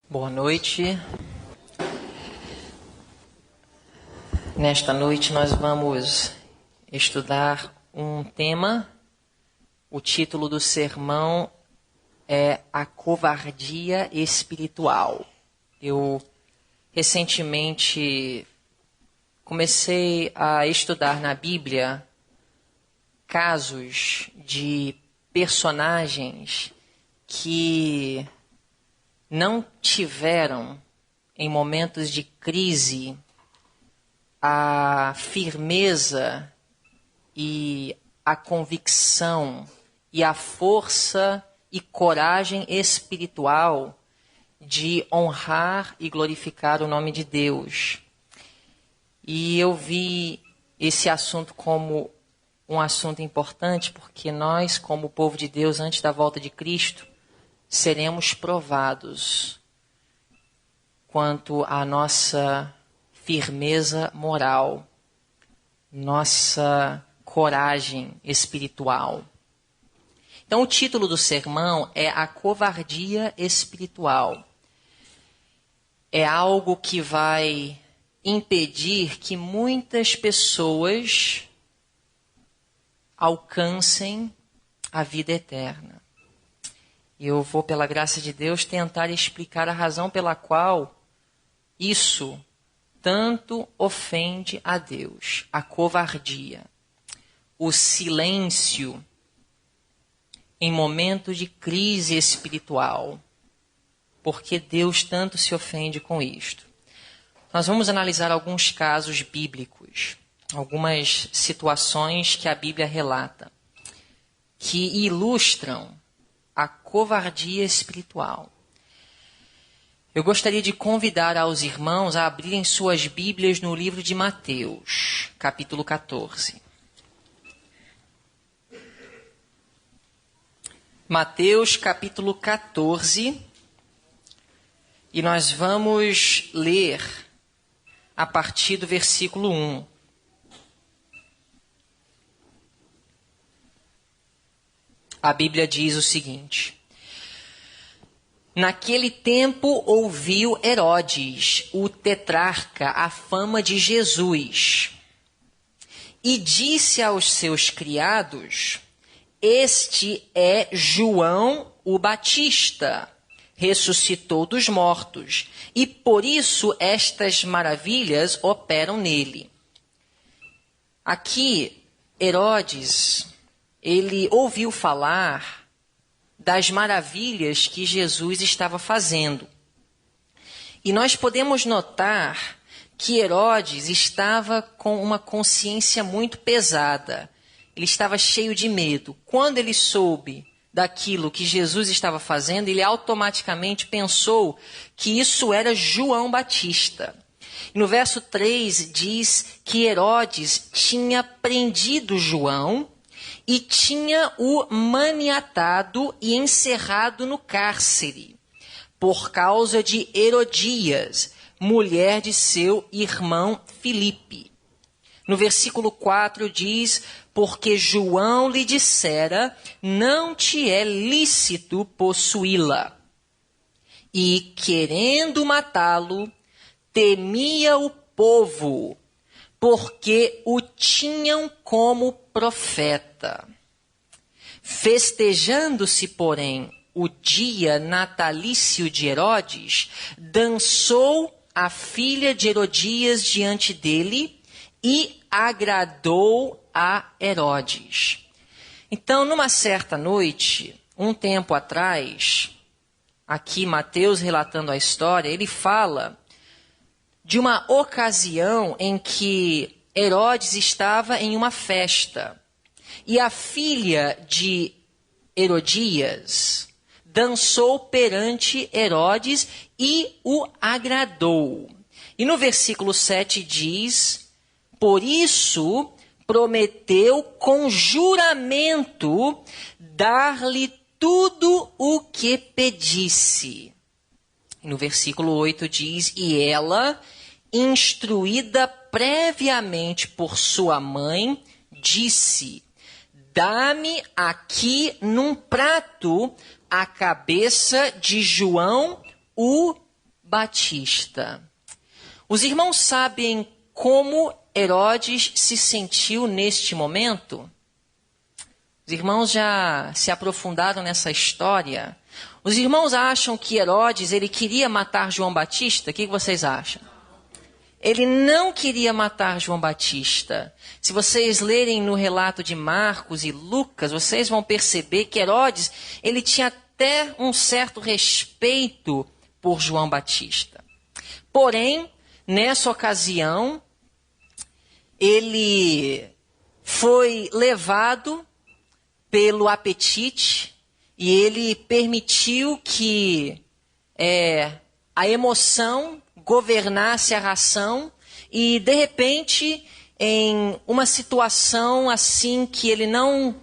Boa noite. Nesta noite nós vamos estudar um tema. O título do sermão é A Covardia Espiritual. Eu recentemente comecei a estudar na Bíblia casos de personagens que não tiveram, em momentos de crise, a firmeza e a convicção e a força e coragem espiritual de honrar e glorificar o nome de Deus. E eu vi esse assunto como um assunto importante, porque nós, como povo de Deus, antes da volta de Cristo, seremos provados quanto à nossa firmeza moral, nossa coragem espiritual. Então, o título do sermão é A Covardia Espiritual. É algo que vai impedir que muitas pessoas alcancem a vida eterna. Eu vou, pela graça de Deus, tentar explicar a razão pela qual isso tanto ofende a Deus. A covardia, o silêncio em momentos de crise espiritual. Porque Deus tanto se ofende com isto. Nós vamos analisar alguns casos bíblicos, algumas situações que a Bíblia relata, que ilustram a covardia espiritual. Eu gostaria de convidar aos irmãos a abrirem suas Bíblias no livro de Mateus, capítulo 14. Mateus, capítulo 14, e nós vamos ler a partir do versículo 1. A Bíblia diz o seguinte: Naquele tempo ouviu Herodes, o tetrarca, a fama de Jesus, e disse aos seus criados: Este é João o Batista, ressuscitou dos mortos, e por isso estas maravilhas operam nele. Aqui, Herodes, ele ouviu falar das maravilhas que Jesus estava fazendo. E nós podemos notar que Herodes estava com uma consciência muito pesada. Ele estava cheio de medo. Quando ele soube daquilo que Jesus estava fazendo, ele automaticamente pensou que isso era João Batista. No verso 3 diz que Herodes tinha prendido João e tinha o maniatado e encerrado no cárcere, por causa de Herodias, mulher de seu irmão Filipe. No versículo 4 diz: Porque João lhe dissera, não te é lícito possuí-la. E, querendo matá-lo, temia o povo, porque o tinham como profeta. Festejando-se, porém, o dia natalício de Herodes, dançou a filha de Herodias diante dele e agradou a Herodes. Então, numa certa noite, um tempo atrás, aqui Mateus relatando a história, ele fala de uma ocasião em que Herodes estava em uma festa e a filha de Herodias dançou perante Herodes e o agradou. E no versículo 7 diz: Por isso prometeu com juramento dar-lhe tudo o que pedisse. E no versículo 8 diz: E ela, instruída previamente por sua mãe, disse: Dá-me aqui num prato a cabeça de João o Batista. Os irmãos sabem como Herodes se sentiu neste momento? Os irmãos já se aprofundaram nessa história. Os irmãos acham que Herodes ele queria matar João Batista? O que vocês acham? Ele não queria matar João Batista. Se vocês lerem no relato de Marcos e Lucas, vocês vão perceber que Herodes ele tinha até um certo respeito por João Batista. Porém, nessa ocasião, ele foi levado pelo apetite e ele permitiu que a emoção governasse a ração e, de repente, em uma situação assim que ele não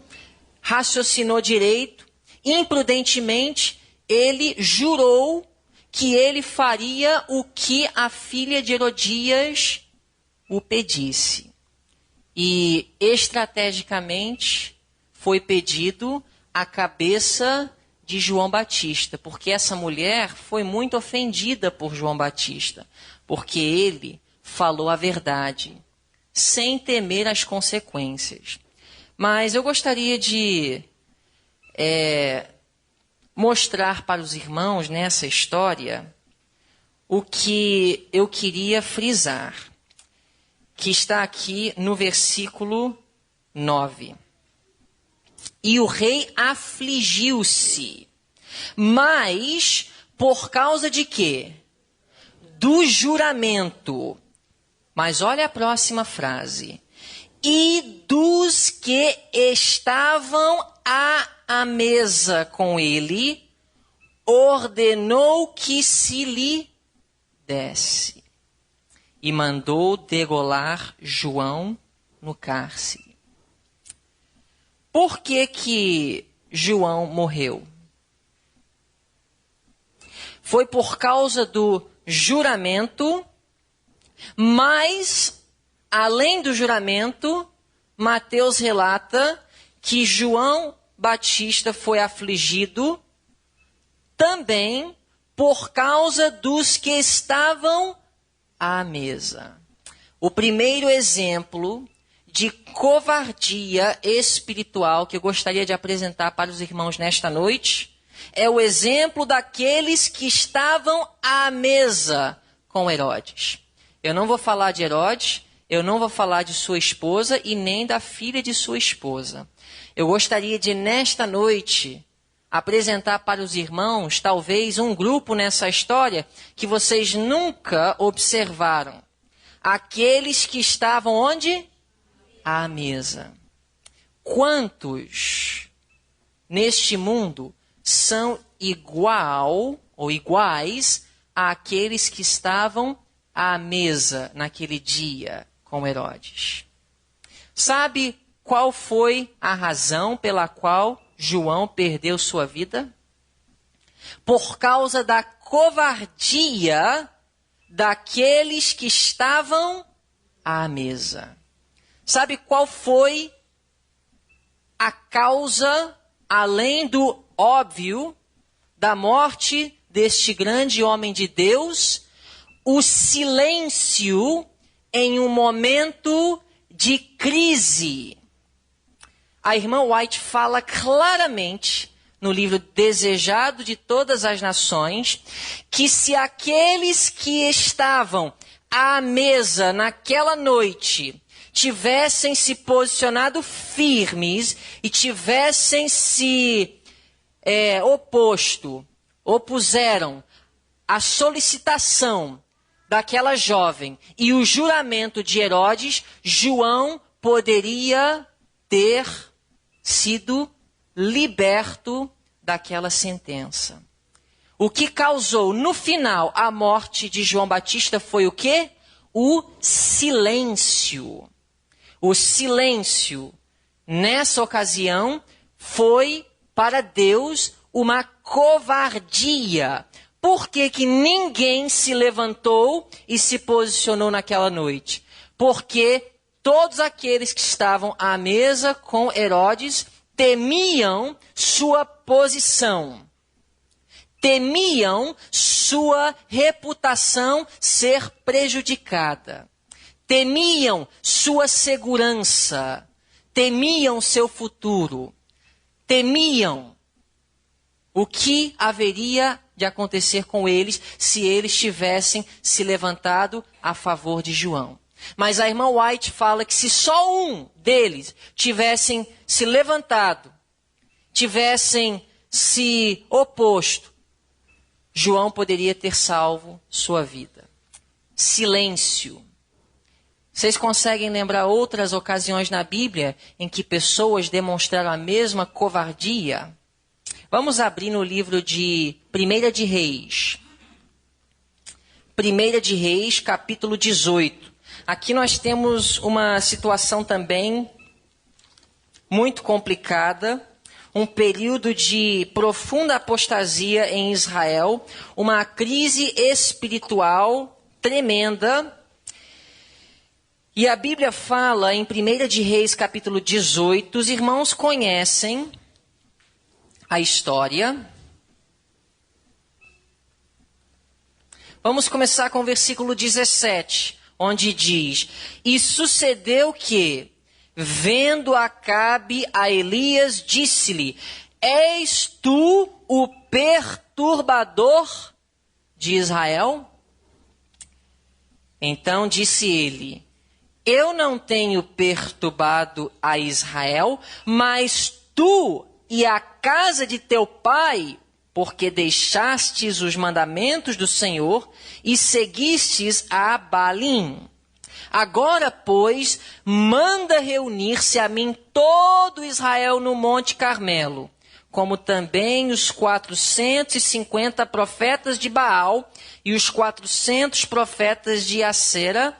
raciocinou direito, imprudentemente, ele jurou que ele faria o que a filha de Herodias o pedisse. E, estrategicamente, foi pedido a cabeça de João Batista, porque essa mulher foi muito ofendida por João Batista, porque ele falou a verdade, sem temer as consequências. Mas eu gostaria de mostrar para os irmãos nessa história o que eu queria frisar, que está aqui no versículo 9. E o rei afligiu-se, mas por causa de quê? Do juramento. Mas olha a próxima frase. E dos que estavam à mesa com ele, ordenou que se lhe desse. E mandou degolar João no cárcere. Por que João morreu? Foi por causa do juramento, mas, além do juramento, Mateus relata que João Batista foi afligido também por causa dos que estavam à mesa. O primeiro exemplo de covardia espiritual que eu gostaria de apresentar para os irmãos nesta noite é o exemplo daqueles que estavam à mesa com Herodes. Eu não vou falar de Herodes, eu não vou falar de sua esposa e nem da filha de sua esposa. Eu gostaria de, nesta noite, apresentar para os irmãos, talvez, um grupo nessa história que vocês nunca observaram. Aqueles que estavam onde? À mesa. Quantos neste mundo são iguais àqueles que estavam à mesa naquele dia com Herodes? Sabe qual foi a razão pela qual João perdeu sua vida? Por causa da covardia daqueles que estavam à mesa. Sabe qual foi a causa, além do óbvio, da morte deste grande homem de Deus? O silêncio em um momento de crise. A irmã White fala claramente no livro Desejado de Todas as Nações que se aqueles que estavam à mesa naquela noite tivessem se posicionado firmes e tivessem se opuseram à solicitação daquela jovem e o juramento de Herodes, João poderia ter sido liberto daquela sentença. O que causou no final a morte de João Batista foi o quê? O silêncio. O silêncio, nessa ocasião, foi para Deus uma covardia. Por que ninguém se levantou e se posicionou naquela noite? Porque todos aqueles que estavam à mesa com Herodes temiam sua posição. temiam sua reputação ser prejudicada, temiam sua segurança, temiam seu futuro, temiam o que haveria de acontecer com eles se eles tivessem se levantado a favor de João. Mas a irmã White fala que se só um deles tivessem se levantado, tivessem se oposto, João poderia ter salvo sua vida. Silêncio. Vocês conseguem lembrar outras ocasiões na Bíblia em que pessoas demonstraram a mesma covardia? Vamos abrir no livro de 1 de Reis. 1 de Reis, capítulo 18. Aqui nós temos uma situação também muito complicada, um período de profunda apostasia em Israel, uma crise espiritual tremenda. E a Bíblia fala em 1 de Reis, capítulo 18, os irmãos conhecem a história. Vamos começar com o versículo 17, onde diz: E sucedeu que, vendo Acabe a Elias, disse-lhe: És tu o perturbador de Israel? Então disse ele: Eu não tenho perturbado a Israel, mas tu e a casa de teu pai, porque deixastes os mandamentos do Senhor e seguistes a Baalim. Agora, pois, manda reunir-se a mim todo Israel no Monte Carmelo, como também os 450 profetas de Baal e os 400 profetas de Acera,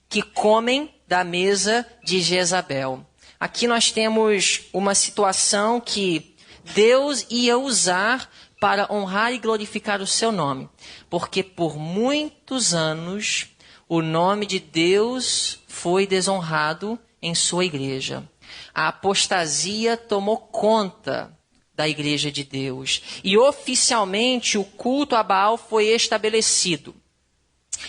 que comem da mesa de Jezabel. Aqui nós temos uma situação que Deus ia usar para honrar e glorificar o seu nome, porque por muitos anos o nome de Deus foi desonrado em sua igreja. A apostasia tomou conta da igreja de Deus e oficialmente o culto a Baal foi estabelecido.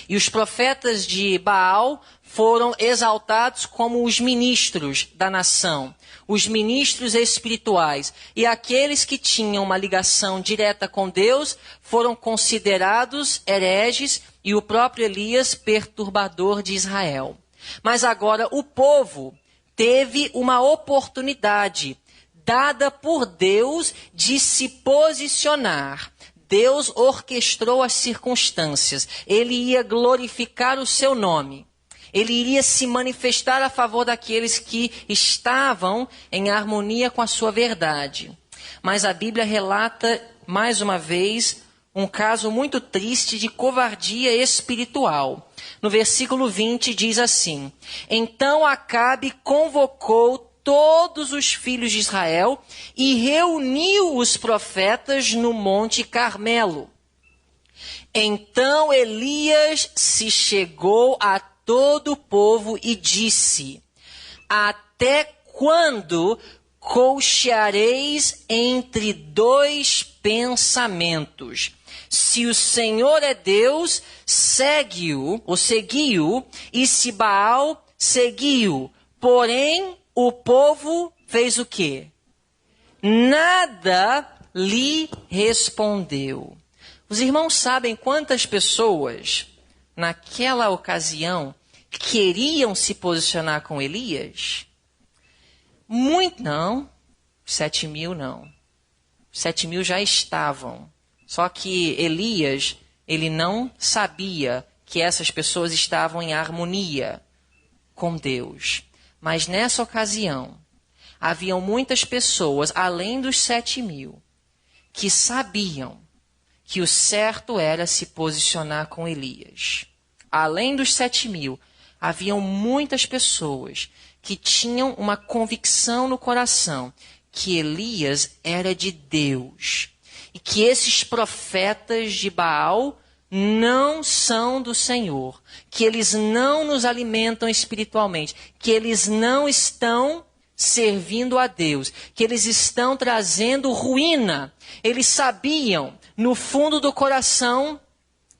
E os profetas de Baal foram exaltados como os ministros da nação, os ministros espirituais. E aqueles que tinham uma ligação direta com Deus foram considerados hereges e o próprio Elias perturbador de Israel. Mas agora o povo teve uma oportunidade dada por Deus de se posicionar. Deus orquestrou as circunstâncias. Ele ia glorificar o seu nome. Ele iria se manifestar a favor daqueles que estavam em harmonia com a sua verdade. Mas a Bíblia relata, mais uma vez, um caso muito triste de covardia espiritual. No versículo 20 diz assim: Então Acabe convocou todos os filhos de Israel e reuniu os profetas no Monte Carmelo. Então Elias se chegou a todo o povo e disse: Até quando cocheareis entre dois pensamentos? Se o Senhor é Deus, segue-o, ou segui-o, e se Baal, segui-o. Porém, o povo fez o quê? Nada lhe respondeu. Os irmãos sabem quantas pessoas, naquela ocasião, queriam se posicionar com Elias? Muito não. 7.000 não. 7.000 já estavam. Só que Elias, ele não sabia que essas pessoas estavam em harmonia com Deus. Mas nessa ocasião, haviam muitas pessoas, além dos 7.000, que sabiam que o certo era se posicionar com Elias. Além dos 7.000, haviam muitas pessoas que tinham uma convicção no coração que Elias era de Deus e que esses profetas de Baal não são do Senhor, que eles não nos alimentam espiritualmente, que eles não estão servindo a Deus, que eles estão trazendo ruína. Eles sabiam no fundo do coração,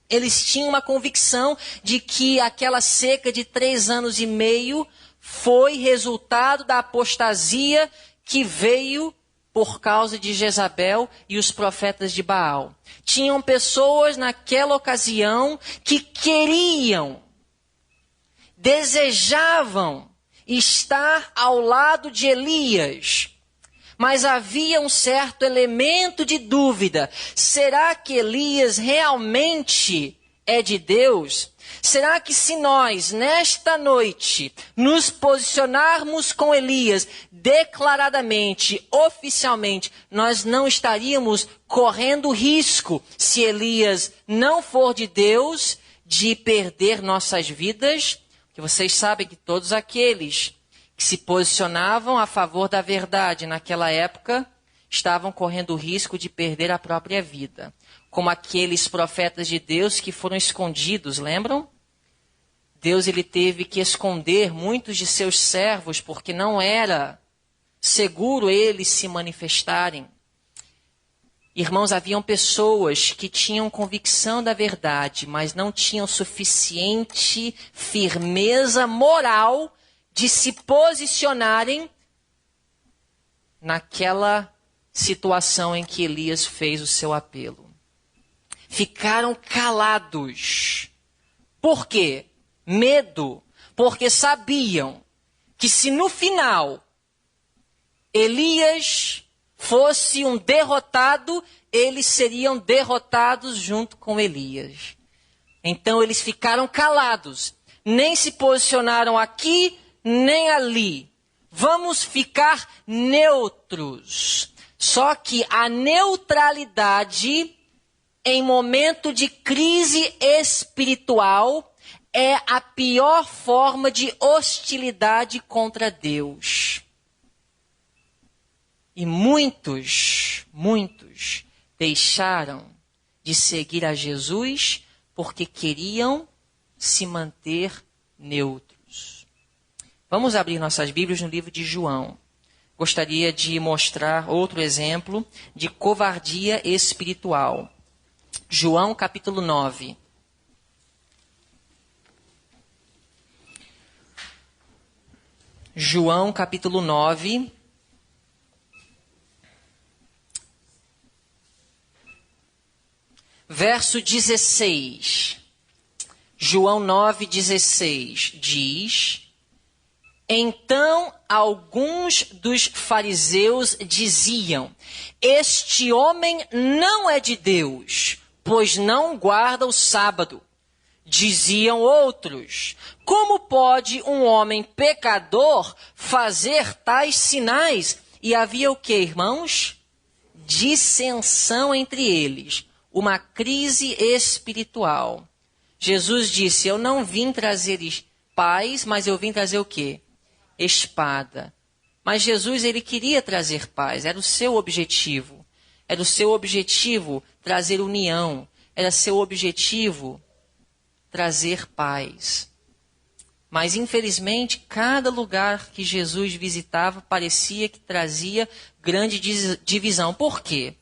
eles tinham uma convicção de que aquela seca de 3 anos e meio foi resultado da apostasia que veio por causa de Jezabel e os profetas de Baal. Tinham pessoas naquela ocasião que queriam, desejavam estar ao lado de Elias. Mas havia um certo elemento de dúvida. Será que Elias realmente é de Deus? Será que se nós, nesta noite, nos posicionarmos com Elias declaradamente, oficialmente, nós não estaríamos correndo risco, se Elias não for de Deus, de perder nossas vidas? Porque vocês sabem que todos aqueles que se posicionavam a favor da verdade naquela época, estavam correndo o risco de perder a própria vida. Como aqueles profetas de Deus que foram escondidos, lembram? Deus ele teve que esconder muitos de seus servos, porque não era seguro eles se manifestarem. Irmãos, haviam pessoas que tinham convicção da verdade, mas não tinham suficiente firmeza moral de se posicionarem naquela situação em que Elias fez o seu apelo. Ficaram calados. Por quê? Medo. Porque sabiam que se no final Elias fosse um derrotado, eles seriam derrotados junto com Elias. Então eles ficaram calados. Nem se posicionaram aqui, nem ali. Vamos ficar neutros. Só que a neutralidade em momento de crise espiritual é a pior forma de hostilidade contra Deus. E muitos deixaram de seguir a Jesus porque queriam se manter neutros. Vamos abrir nossas Bíblias no livro de João. Gostaria de mostrar outro exemplo de covardia espiritual. João capítulo 9. João capítulo 9. Verso 16. João 9:16 diz: Então alguns dos fariseus diziam: Este homem não é de Deus, pois não guarda o sábado. Diziam outros: Como pode um homem pecador fazer tais sinais? E havia o que, irmãos? Dissensão entre eles, uma crise espiritual. Jesus disse: Eu não vim trazer paz, mas eu vim trazer o quê? Espada. Mas Jesus, ele queria trazer paz, era o seu objetivo. Era o seu objetivo trazer união. Era seu objetivo trazer paz. Mas, infelizmente, cada lugar que Jesus visitava parecia que trazia grande divisão. Por quê?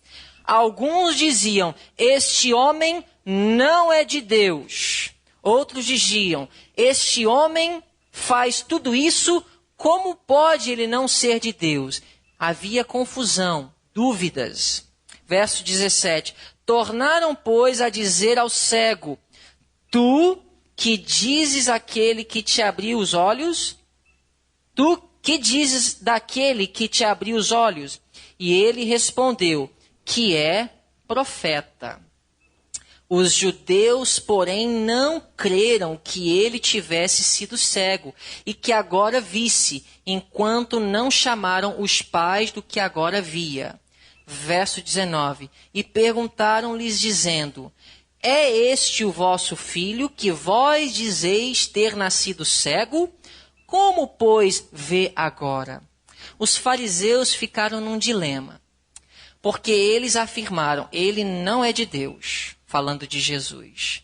Alguns diziam: Este homem não é de Deus. Outros diziam: Este homem faz tudo isso, como pode ele não ser de Deus? Havia confusão, dúvidas. Verso 17. Tornaram, pois, a dizer ao cego: Tu que dizes aquele que te abriu os olhos? Tu que dizes daquele que te abriu os olhos? E ele respondeu: Que é profeta. Os judeus, porém, não creram que ele tivesse sido cego e que agora visse, enquanto não chamaram os pais do que agora via. Verso 19. E perguntaram-lhes, dizendo: É este o vosso filho, que vós dizeis ter nascido cego? Como, pois, vê agora? Os fariseus ficaram num dilema, porque eles afirmaram: Ele não é de Deus, falando de Jesus.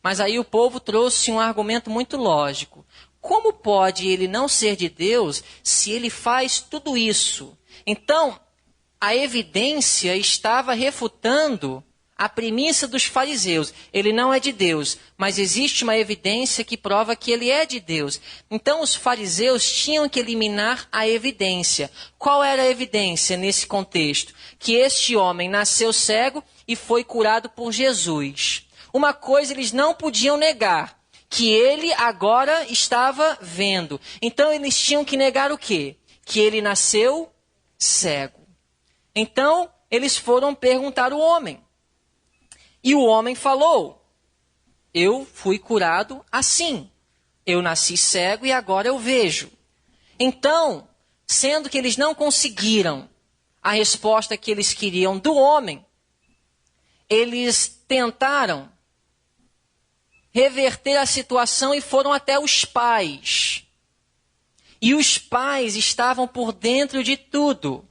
Mas aí o povo trouxe um argumento muito lógico. Como pode ele não ser de Deus se ele faz tudo isso? Então, a evidência estava refutando a premissa dos fariseus. Ele não é de Deus, mas existe uma evidência que prova que ele é de Deus. Então os fariseus tinham que eliminar a evidência. Qual era a evidência nesse contexto? Que este homem nasceu cego e foi curado por Jesus. Uma coisa eles não podiam negar, que ele agora estava vendo. Então eles tinham que negar o quê? Que ele nasceu cego. Então eles foram perguntar ao homem. E o homem falou: eu fui curado assim. Eu nasci cego e agora eu vejo. Então, sendo que eles não conseguiram a resposta que eles queriam do homem, eles tentaram reverter a situação e foram até os pais. E os pais estavam por dentro de tudo.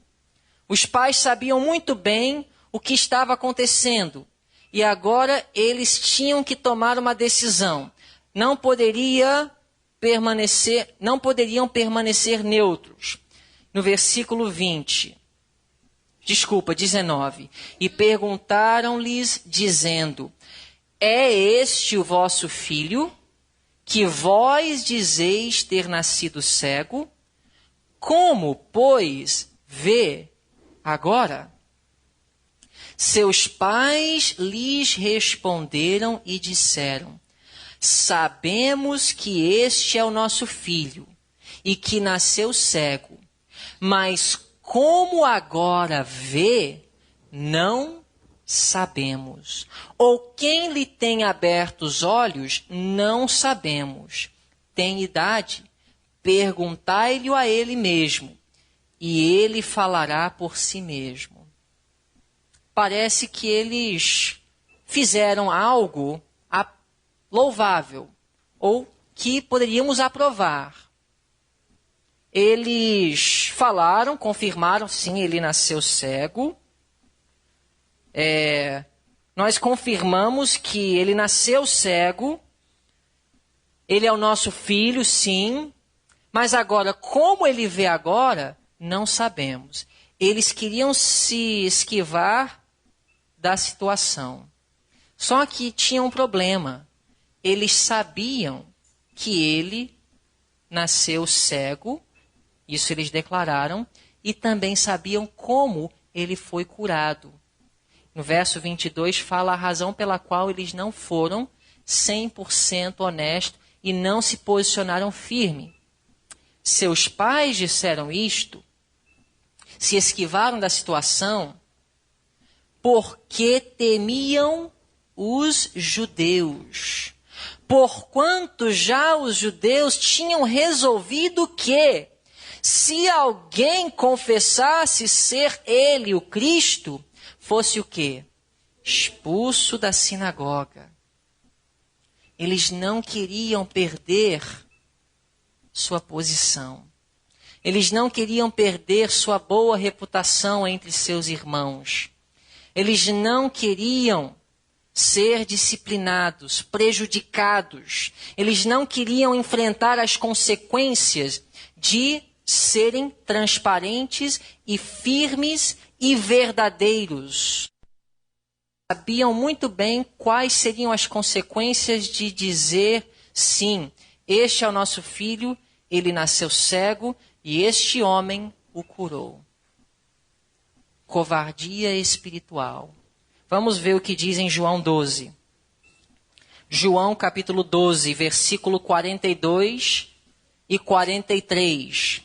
Os pais sabiam muito bem o que estava acontecendo. E agora eles tinham que tomar uma decisão. Não poderiam permanecer neutros. No versículo 19. E perguntaram-lhes, dizendo: é este o vosso filho, que vós dizeis ter nascido cego? Como, pois, vê agora? Seus pais lhes responderam e disseram: sabemos que este é o nosso filho e que nasceu cego, mas como agora vê, não sabemos. Ou quem lhe tem aberto os olhos, não sabemos. Tem idade? Perguntai-lhe a ele mesmo, e ele falará por si mesmo. Parece que eles fizeram algo louvável, ou que poderíamos aprovar. Eles falaram, confirmaram, sim, ele nasceu cego. Nós confirmamos que ele nasceu cego. Ele é o nosso filho, sim. Mas agora, como ele vê agora, não sabemos. Eles queriam se esquivar da situação. Só que tinha um problema. Eles sabiam que ele nasceu cego, isso eles declararam, e também sabiam como ele foi curado. No verso 22 fala a razão pela qual eles não foram 100% honestos e não se posicionaram firme. Seus pais disseram isto, se esquivaram da situação, porque temiam os judeus. Porquanto já os judeus tinham resolvido que, se alguém confessasse ser ele o Cristo, fosse o quê? Expulso da sinagoga. Eles não queriam perder sua posição. Eles não queriam perder sua boa reputação entre seus irmãos. Eles não queriam ser disciplinados, prejudicados. Eles não queriam enfrentar as consequências de serem transparentes e firmes e verdadeiros. Sabiam muito bem quais seriam as consequências de dizer sim, este é o nosso filho, ele nasceu cego e este homem o curou. Covardia espiritual. Vamos ver o que diz em João 12. João capítulo 12, versículo 42 e 43.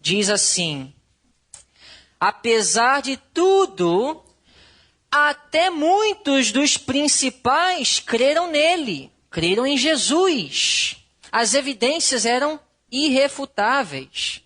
Diz assim: apesar de tudo, até muitos dos principais creram nele, creram em Jesus. As evidências eram irrefutáveis.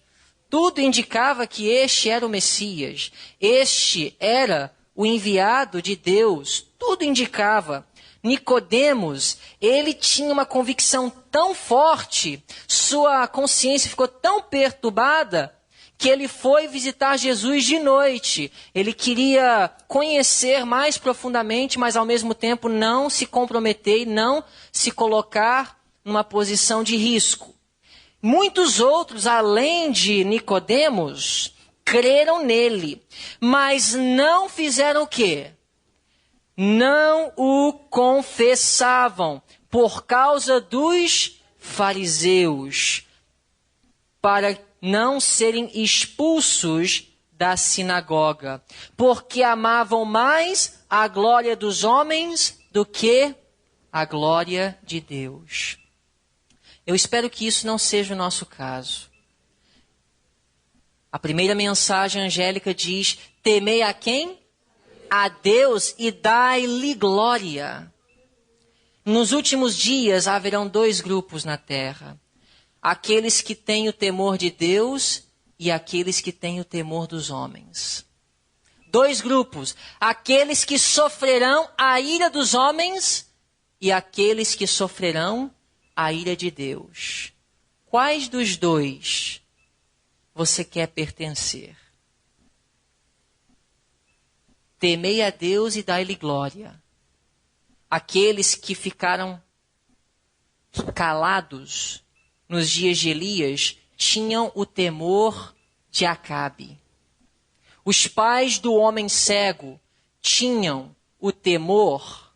Tudo indicava que este era o Messias. Este era o enviado de Deus. Tudo indicava. Nicodemos, ele tinha uma convicção tão forte, sua consciência ficou tão perturbada, que ele foi visitar Jesus de noite. Ele queria conhecer mais profundamente, mas ao mesmo tempo não se comprometer e não se colocar numa posição de risco. Muitos outros, além de Nicodemos, creram nele, mas não fizeram o quê? não o confessavam por causa dos fariseus, para não serem expulsos da sinagoga, porque amavam mais a glória dos homens do que a glória de Deus. Eu espero que isso não seja o nosso caso. A primeira mensagem angélica diz: temei a quem? A Deus e dai-lhe glória. Nos últimos dias haverão 2 grupos na terra: aqueles que têm o temor de Deus e aqueles que têm o temor dos homens. 2 grupos: aqueles que sofrerão a ira dos homens e aqueles que sofrerão a ira de Deus. Quais dos 2 você quer pertencer? Temei a Deus e dai-lhe glória. Aqueles que ficaram calados nos dias de Elias tinham o temor de Acabe. Os pais do homem cego tinham o temor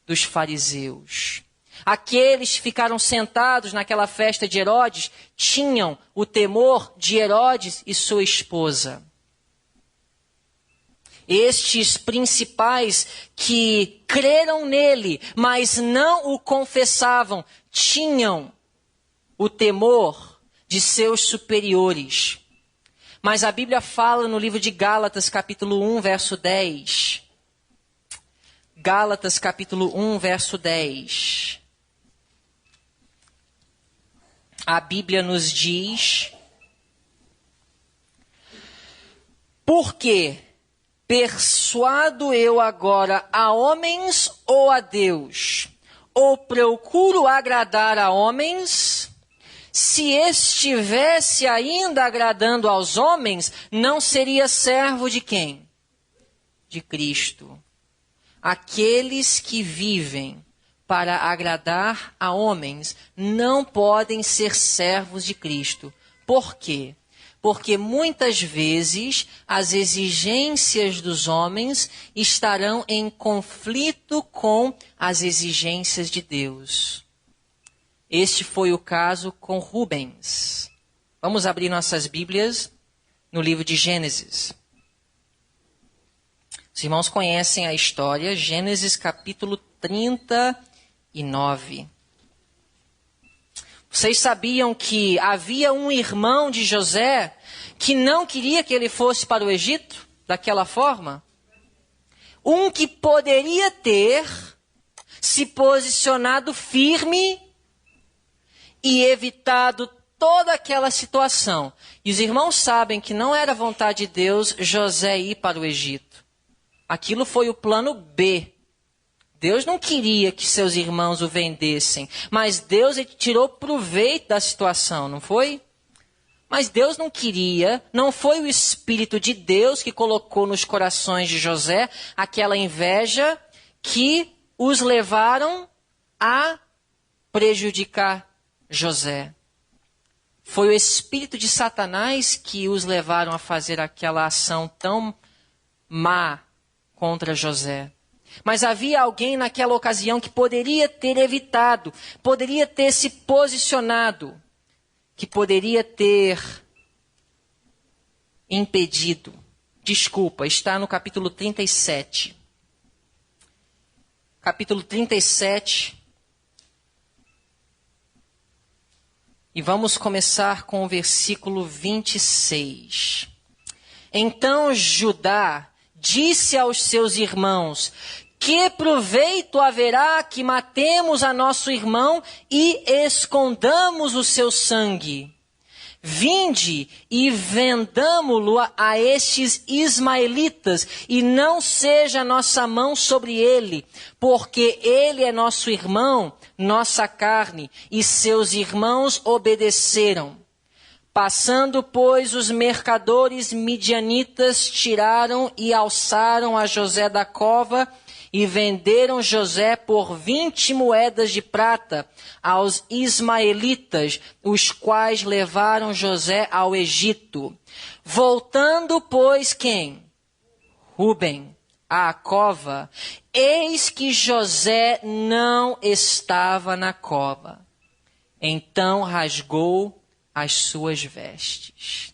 dos fariseus. Aqueles que ficaram sentados naquela festa de Herodes tinham o temor de Herodes e sua esposa. Estes principais que creram nele, mas não o confessavam, tinham o temor de seus superiores. Mas a Bíblia fala no livro de Gálatas, capítulo 1, verso 10. Gálatas, capítulo 1, verso 10. A Bíblia nos diz: porque persuado eu agora a homens ou a Deus? Ou procuro agradar a homens? Se estivesse ainda agradando aos homens, não seria servo de quem? De Cristo. Aqueles que vivem para agradar a homens não podem ser servos de Cristo. Por quê? Porque muitas vezes as exigências dos homens estarão em conflito com as exigências de Deus. Este foi o caso com Rubens. Vamos abrir nossas Bíblias no livro de Gênesis. Os irmãos conhecem a história, Gênesis capítulo 39. Vocês sabiam que havia um irmão de José que não queria que ele fosse para o Egito daquela forma? Um que poderia ter se posicionado firme e evitado toda aquela situação. E os irmãos sabem que não era vontade de Deus José ir para o Egito. Aquilo foi o plano B. Deus não queria que seus irmãos o vendessem, mas Deus tirou proveito da situação, não foi? Mas Deus não queria, não foi o Espírito de Deus que colocou nos corações de José aquela inveja que os levaram a prejudicar José. Foi o espírito de Satanás que os levaram a fazer aquela ação tão má contra José. Mas havia alguém naquela ocasião que poderia ter evitado, poderia ter se posicionado, que poderia ter impedido. Desculpa, está no capítulo 37. Capítulo 37. E vamos começar com o versículo 26. Então Judá disse aos seus irmãos: que proveito haverá que matemos a nosso irmão e escondamos o seu sangue? Vinde e vendamo-lo a estes ismaelitas, e não seja nossa mão sobre ele, porque ele é nosso irmão, nossa carne, e seus irmãos obedeceram. Passando, pois, os mercadores midianitas tiraram e alçaram a José da cova e venderam José por 20 moedas de prata aos ismaelitas, os quais levaram José ao Egito. Voltando, pois, quem? Rubem, à cova, eis que José não estava na cova. Então rasgou as suas vestes.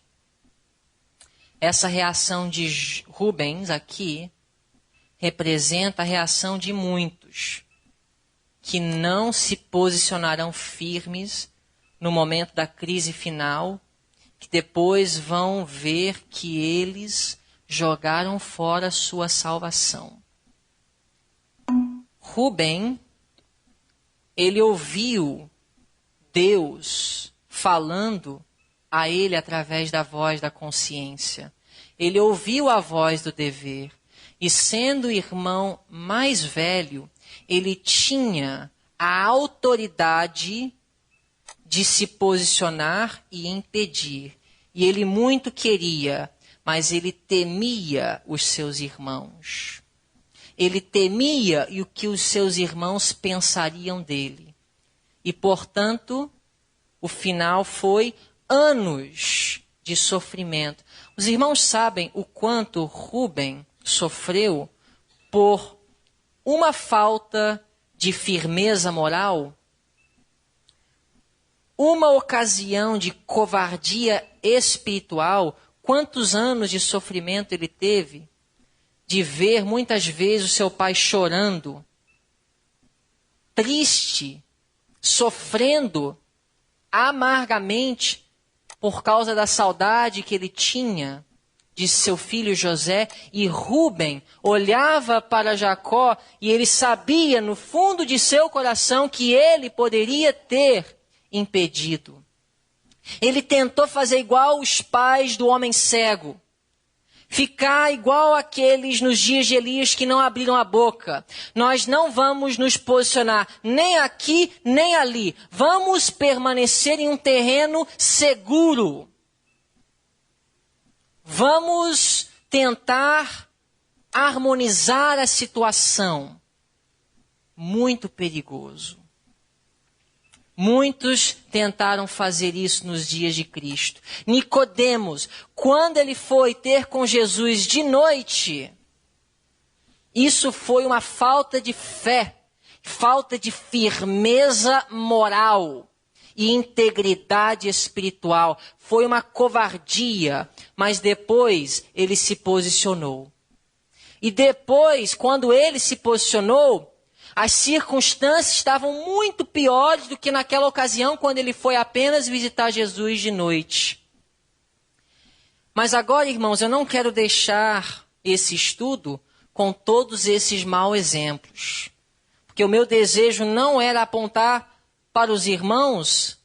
Essa reação de Rubens aqui representa a reação de muitos que não se posicionarão firmes no momento da crise final, que depois vão ver que eles jogaram fora a sua salvação. Rubem, ele ouviu Deus falando a ele através da voz da consciência. Ele ouviu a voz do dever. E sendo o irmão mais velho, ele tinha a autoridade de se posicionar e impedir. E ele muito queria, mas ele temia os seus irmãos. Ele temia o que os seus irmãos pensariam dele. E, portanto, o final foi anos de sofrimento. Os irmãos sabem o quanto Rubem sofreu por uma falta de firmeza moral? Uma ocasião de covardia espiritual? Quantos anos de sofrimento ele teve? De ver muitas vezes o seu pai chorando, triste, sofrendo amargamente por causa da saudade que ele tinha de seu filho José. E Rubem olhava para Jacó e ele sabia no fundo de seu coração que ele poderia ter impedido. Ele tentou fazer igual os pais do homem cego. Ficar igual aqueles nos dias de Elias que não abriram a boca. Nós não vamos nos posicionar nem aqui nem ali. Vamos permanecer em um terreno seguro. Vamos tentar harmonizar a situação. Muito perigoso. Muitos tentaram fazer isso nos dias de Cristo. Nicodemos, quando ele foi ter com Jesus de noite, isso foi uma falta de fé, falta de firmeza moral e integridade espiritual. Foi uma covardia, mas depois ele se posicionou. E depois, quando ele se posicionou, as circunstâncias estavam muito piores do que naquela ocasião, quando ele foi apenas visitar Jesus de noite. Mas agora, irmãos, eu não quero deixar esse estudo com todos esses maus exemplos. Porque o meu desejo não era apontar para os irmãos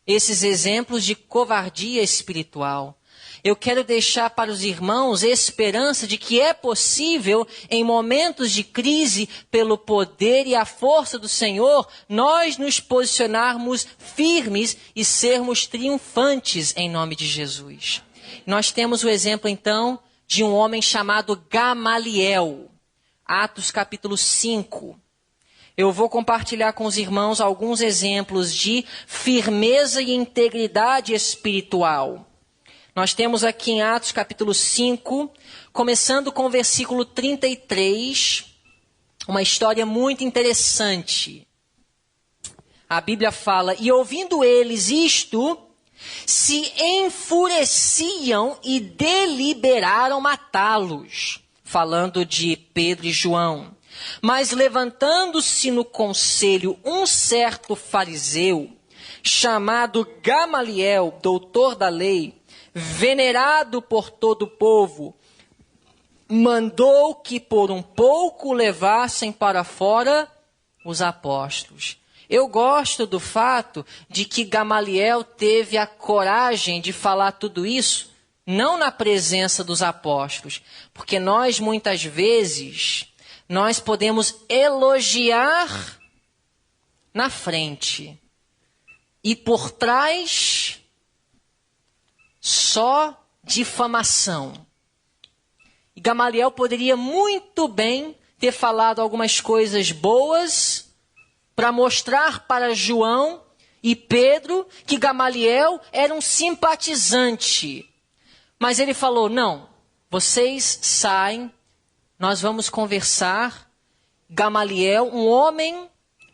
esses exemplos de covardia espiritual. Eu quero deixar para os irmãos esperança de que é possível, em momentos de crise, pelo poder e a força do Senhor, nós nos posicionarmos firmes e sermos triunfantes em nome de Jesus. Nós temos o exemplo, então, de um homem chamado Gamaliel. Atos capítulo 5. Eu vou compartilhar com os irmãos alguns exemplos de firmeza e integridade espiritual. Nós temos aqui em Atos capítulo 5, começando com o versículo 33, uma história muito interessante. A Bíblia fala: e ouvindo eles isto, se enfureciam e deliberaram matá-los. Falando de Pedro e João. Mas levantando-se no conselho um certo fariseu, chamado Gamaliel, doutor da lei, venerado por todo o povo, mandou que por um pouco levassem para fora os apóstolos. Eu gosto do fato de que Gamaliel teve a coragem de falar tudo isso, não na presença dos apóstolos, porque nós muitas vezes, nós podemos elogiar na frente e por trás só difamação. E Gamaliel poderia muito bem ter falado algumas coisas boas para mostrar para João e Pedro que Gamaliel era um simpatizante. Mas ele falou: não, vocês saem, nós vamos conversar. Gamaliel, um homem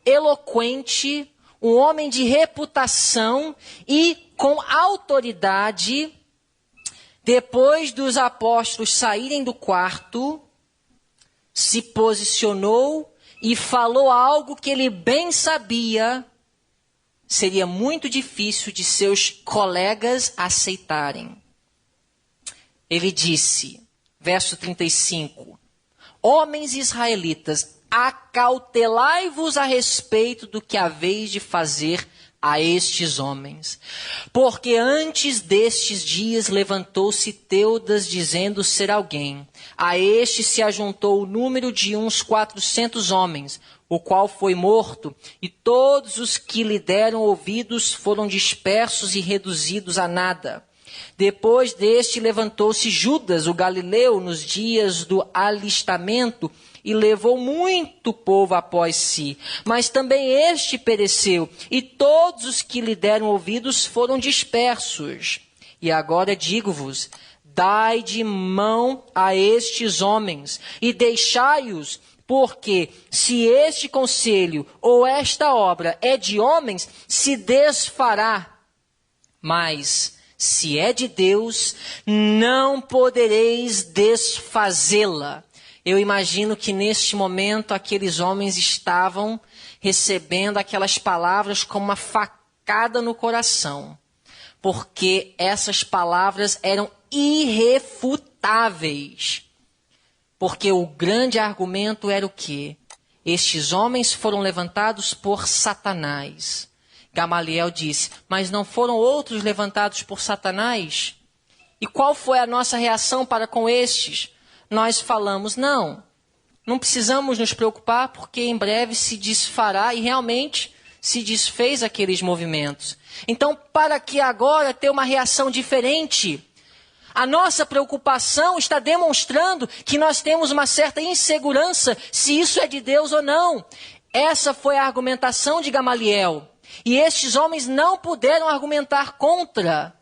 eloquente, um homem de reputação e com autoridade, depois dos apóstolos saírem do quarto, se posicionou e falou algo que ele bem sabia seria muito difícil de seus colegas aceitarem. Ele disse, verso 35, homens israelitas, acautelai-vos a respeito do que haveis de fazer a estes homens. Porque antes destes dias levantou-se Teudas dizendo ser alguém. A este se ajuntou o número de uns 400 homens, o qual foi morto, e todos os que lhe deram ouvidos foram dispersos e reduzidos a nada. Depois deste levantou-se Judas, o Galileu, nos dias do alistamento, e levou muito povo após si. Mas também este pereceu, e todos os que lhe deram ouvidos foram dispersos. E agora digo-vos, dai de mão a estes homens, e deixai-os, porque se este conselho ou esta obra é de homens, se desfará. Mas se é de Deus, não podereis desfazê-la. Eu imagino que neste momento aqueles homens estavam recebendo aquelas palavras como uma facada no coração, porque essas palavras eram irrefutáveis. Porque o grande argumento era o quê? Estes homens foram levantados por Satanás. Gamaliel disse, mas não foram outros levantados por Satanás? E qual foi a nossa reação para com estes? Nós falamos, não precisamos nos preocupar porque em breve se desfará e realmente se desfez aqueles movimentos. Então, para que agora ter uma reação diferente, a nossa preocupação está demonstrando que nós temos uma certa insegurança se isso é de Deus ou não. Essa foi a argumentação de Gamaliel. E estes homens não puderam argumentar contra.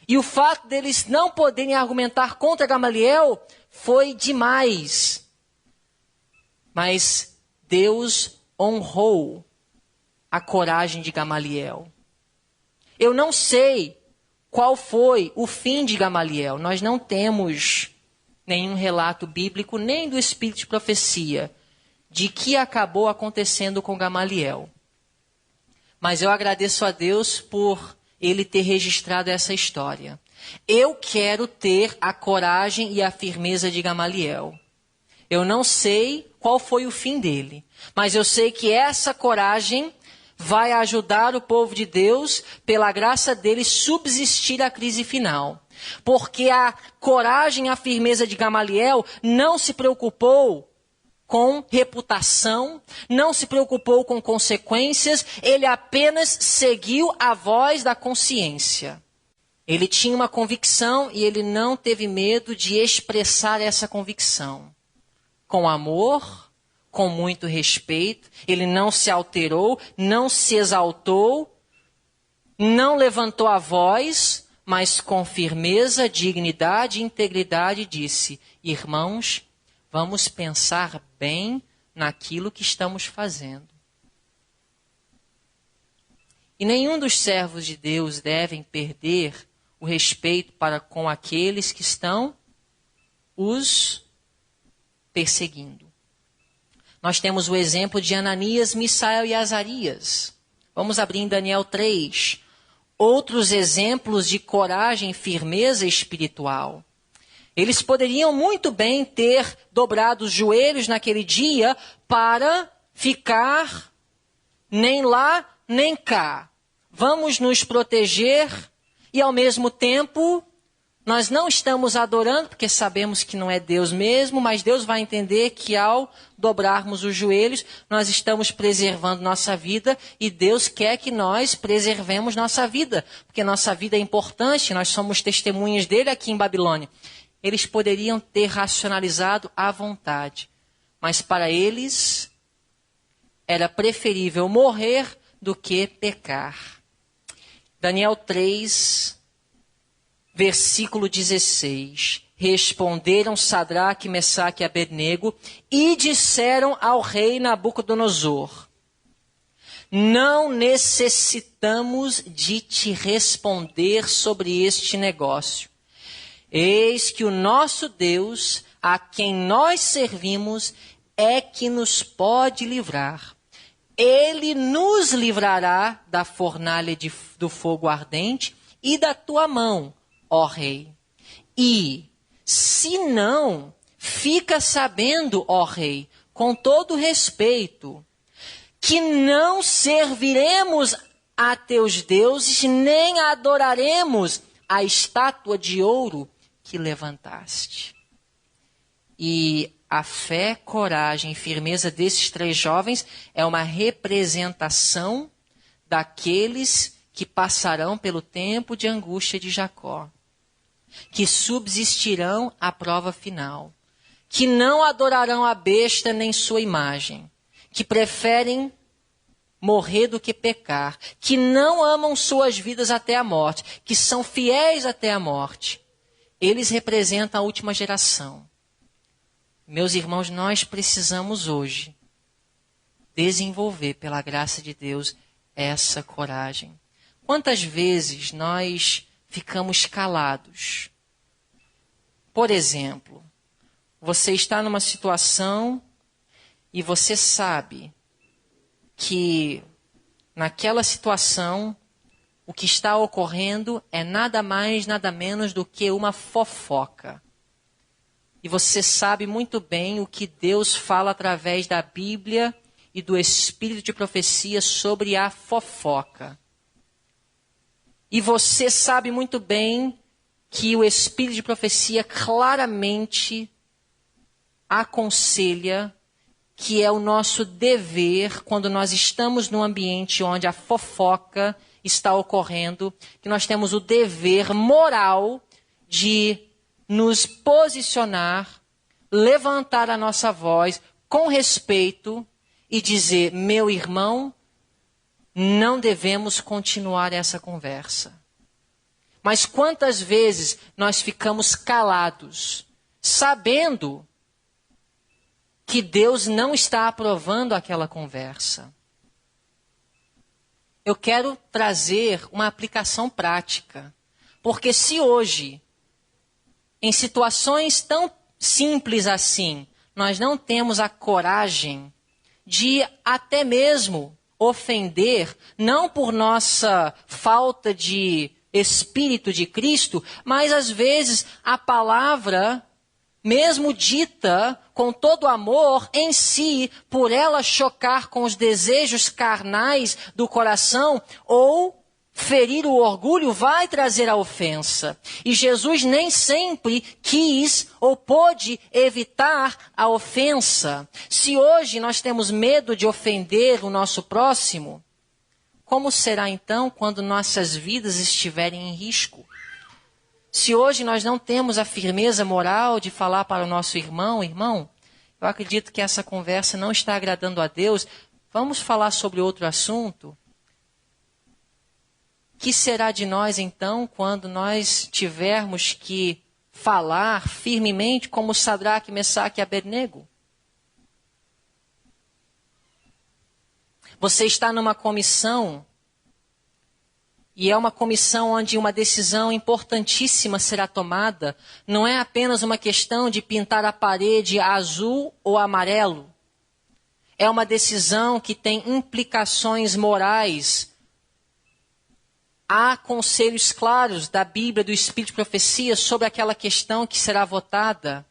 E o fato deles não poderem argumentar contra Gamaliel foi demais. Mas Deus honrou a coragem de Gamaliel. Eu não sei qual foi o fim de Gamaliel. Nós não temos nenhum relato bíblico, nem do Espírito de profecia, de que acabou acontecendo com Gamaliel. Mas eu agradeço a Deus por ele ter registrado essa história. Eu quero ter a coragem e a firmeza de Gamaliel. Eu não sei qual foi o fim dele, mas eu sei que essa coragem vai ajudar o povo de Deus, pela graça dele, subsistir à crise final. Porque a coragem e a firmeza de Gamaliel não se preocupou com reputação, não se preocupou com consequências, ele apenas seguiu a voz da consciência. Ele tinha uma convicção e ele não teve medo de expressar essa convicção. Com amor, com muito respeito, ele não se alterou, não se exaltou, não levantou a voz, mas com firmeza, dignidade e integridade disse, irmãos, vamos pensar bem naquilo que estamos fazendo. E nenhum dos servos de Deus devem perder o respeito para com aqueles que estão os perseguindo. Nós temos o exemplo de Ananias, Misael e Azarias. Vamos abrir em Daniel 3. Outros exemplos de coragem e firmeza espiritual. Eles poderiam muito bem ter dobrado os joelhos naquele dia para ficar nem lá nem cá. Vamos nos proteger e ao mesmo tempo nós não estamos adorando, porque sabemos que não é Deus mesmo, mas Deus vai entender que ao dobrarmos os joelhos, nós estamos preservando nossa vida e Deus quer que nós preservemos nossa vida, porque nossa vida é importante, nós somos testemunhas dele aqui em Babilônia. Eles poderiam ter racionalizado à vontade, mas para eles era preferível morrer do que pecar. Daniel 3, versículo 16. Responderam Sadraque, Mesaque e Abednego e disseram ao rei Nabucodonosor: não necessitamos de te responder sobre este negócio. Eis que o nosso Deus, a quem nós servimos, é que nos pode livrar. Ele nos livrará da fornalha do fogo ardente e da tua mão, ó rei. E, se não, fica sabendo, ó rei, com todo respeito, que não serviremos a teus deuses, nem adoraremos a estátua de ouro que levantaste. E a fé, coragem e firmeza desses 3 jovens é uma representação daqueles que passarão pelo tempo de angústia de Jacó, que subsistirão à prova final, que não adorarão a besta nem sua imagem, que preferem morrer do que pecar, que não amam suas vidas até a morte, que são fiéis até a morte. Eles representam a última geração. Meus irmãos, nós precisamos hoje desenvolver, pela graça de Deus, essa coragem. Quantas vezes nós ficamos calados? Por exemplo, você está numa situação e você sabe que naquela situação o que está ocorrendo é nada mais, nada menos do que uma fofoca. E você sabe muito bem o que Deus fala através da Bíblia e do Espírito de profecia sobre a fofoca. E você sabe muito bem que o Espírito de profecia claramente aconselha que é o nosso dever, quando nós estamos num ambiente onde a fofoca está ocorrendo, que nós temos o dever moral de nos posicionar, levantar a nossa voz com respeito e dizer: meu irmão, não devemos continuar essa conversa. Mas quantas vezes nós ficamos calados, sabendo que Deus não está aprovando aquela conversa? Eu quero trazer uma aplicação prática. Porque se hoje, em situações tão simples assim, nós não temos a coragem de até mesmo ofender, não por nossa falta de Espírito de Cristo, mas às vezes a palavra, mesmo dita com todo amor em si, por ela chocar com os desejos carnais do coração ou ferir o orgulho, vai trazer a ofensa. E Jesus nem sempre quis ou pôde evitar a ofensa. Se hoje nós temos medo de ofender o nosso próximo, como será então quando nossas vidas estiverem em risco? Se hoje nós não temos a firmeza moral de falar para o nosso irmão: irmão, eu acredito que essa conversa não está agradando a Deus, vamos falar sobre outro assunto? Que será de nós então quando nós tivermos que falar firmemente como Sadraque, Mesaque e Abednego? Você está numa comissão, e é uma comissão onde uma decisão importantíssima será tomada. Não é apenas uma questão de pintar a parede azul ou amarelo. É uma decisão que tem implicações morais. Há conselhos claros da Bíblia, do Espírito de profecia sobre aquela questão que será votada.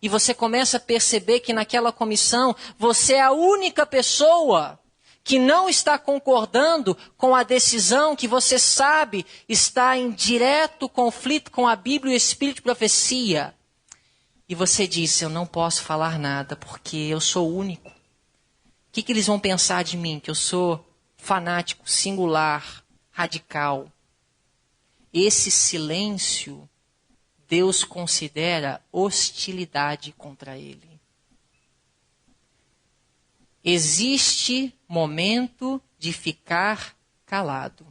E você começa a perceber que naquela comissão você é a única pessoa que não está concordando com a decisão que você sabe está em direto conflito com a Bíblia e o Espírito de profecia. E você diz: eu não posso falar nada porque eu sou único. O que eles vão pensar de mim? Que eu sou fanático, singular, radical. Esse silêncio, Deus considera hostilidade contra ele. Existe momento de ficar calado.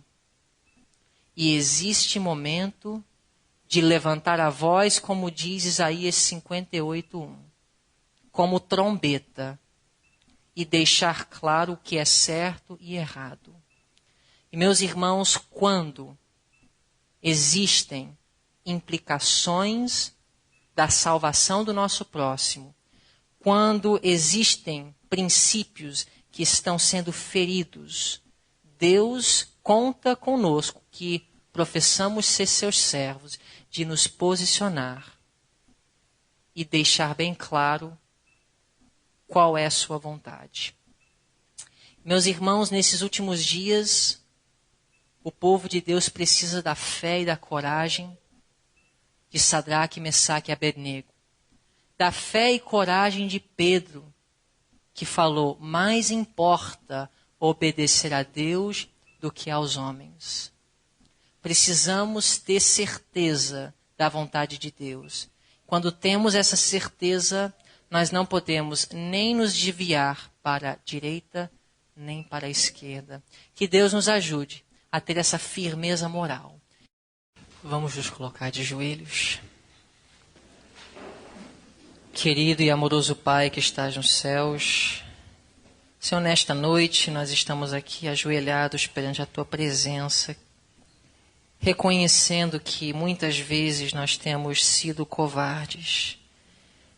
E existe momento de levantar a voz, como diz Isaías 58:1, como trombeta, e deixar claro o que é certo e errado. E meus irmãos, quando existem implicações da salvação do nosso próximo, quando existem princípios que estão sendo feridos, Deus conta conosco, que professamos ser seus servos, de nos posicionar e deixar bem claro qual é a sua vontade. Meus irmãos, nesses últimos dias, o povo de Deus precisa da fé e da coragem de Sadraque, Mesaque e Abednego. Da fé e coragem de Pedro, que falou: mais importa obedecer a Deus do que aos homens. Precisamos ter certeza da vontade de Deus. Quando temos essa certeza, nós não podemos nem nos desviar para a direita, nem para a esquerda. Que Deus nos ajude a ter essa firmeza moral. Vamos nos colocar de joelhos. Querido e amoroso Pai que estás nos céus, Senhor, nesta noite nós estamos aqui ajoelhados perante a Tua presença, reconhecendo que muitas vezes nós temos sido covardes.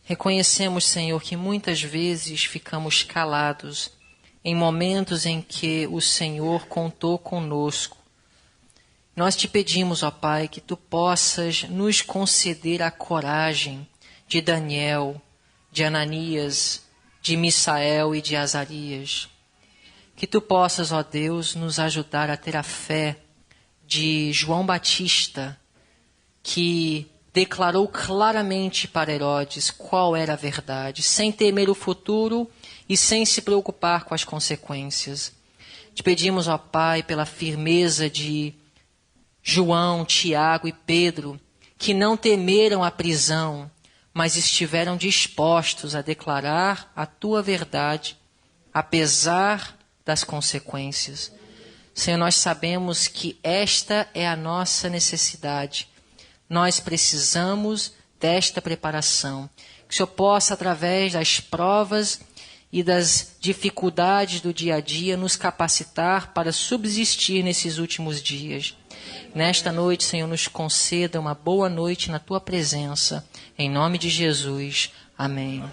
Reconhecemos, Senhor, que muitas vezes ficamos calados em momentos em que o Senhor contou conosco. Nós te pedimos, ó Pai, que Tu possas nos conceder a coragem de Daniel, de Ananias, de Misael e de Azarias. Que Tu possas, ó Deus, nos ajudar a ter a fé de João Batista, que declarou claramente para Herodes qual era a verdade, sem temer o futuro e sem se preocupar com as consequências. Te pedimos, ó Pai, pela firmeza de João, Tiago e Pedro, que não temeram a prisão, mas estiveram dispostos a declarar a Tua verdade, apesar das consequências. Senhor, nós sabemos que esta é a nossa necessidade. Nós precisamos desta preparação. Que o Senhor possa, através das provas e das dificuldades do dia a dia, nos capacitar para subsistir nesses últimos dias. Nesta noite, Senhor, nos conceda uma boa noite na Tua presença. Em nome de Jesus. Amém.